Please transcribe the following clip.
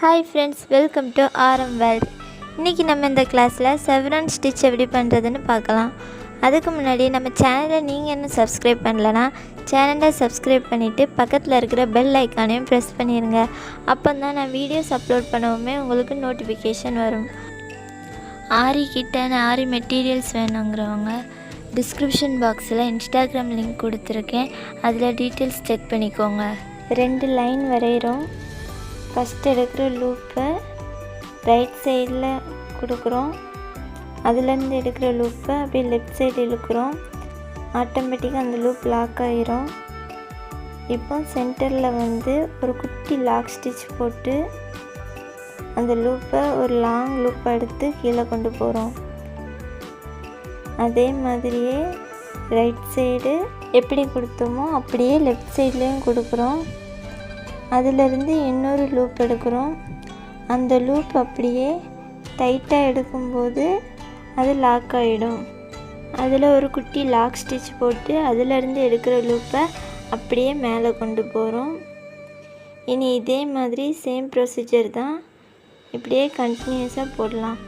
Hi friends, welcome to Aaram World. இன்னைக்கு நம்ம இந்த கிளாஸ்ல Sevron Stitch எப்படி பண்றதுன்னு பார்க்கலாம். அதுக்கு முன்னாடி நம்ம சேனலை நீங்க இன்னும் Subscribe பண்ணலனா சேனலை Subscribe பண்ணிட்டு பக்கத்துல இருக்கிற bell ஐகானையும் press பண்ணிருங்க. அப்பதான் நான் வீடியோஸ் அப்லோட் பண்ணவுமே உங்களுக்கு நோட்டிஃபிகேஷன் வரும். ஆரி கிட்ட ஆரி மெட்டீரியல்ஸ் வேணும்ங்கறவங்க டிஸ்கிரிப்ஷன் பாக்ஸ்ல Instagram லிங்க் கொடுத்திருக்கேன். அதுல டீடைல்ஸ் செக் பண்ணிக்கோங்க. ரெண்டு லைன் வரையறோம். ஃபர்ஸ்ட் எடுக்கிற லூப்பை ரைட் சைடில் கொடுக்குறோம். அதுலேருந்து எடுக்கிற லூப்பை அப்படியே லெஃப்ட் சைடு இழுக்கிறோம். ஆட்டோமேட்டிக்காக அந்த லூப் லாக் ஆகிரும். இப்போ சென்டரில் ஒரு குட்டி லாக் ஸ்டிச் போட்டு அந்த லூப்பை ஒரு லாங் லூப் எடுத்து கீழே கொண்டு போகிறோம். அதே மாதிரியே ரைட் சைடு எப்படி கொடுத்தோமோ அப்படியே லெஃப்ட் சைட்லேயும் கொடுக்குறோம். அதிலிருந்து இன்னொரு லூப் எடுக்கிறோம். அந்த லூப் அப்படியே டைட்டாக எடுக்கும்போது அது லாக் ஆகிடும். அதில் ஒரு குட்டி லாக் ஸ்டிச் போட்டு அதிலிருந்து எடுக்கிற லூப்பை அப்படியே மேலே கொண்டு போகிறோம். இனி இதே மாதிரி சேம் ப்ரொசீஜர் தான், இப்படியே கண்டினியூஸாக போடலாம்.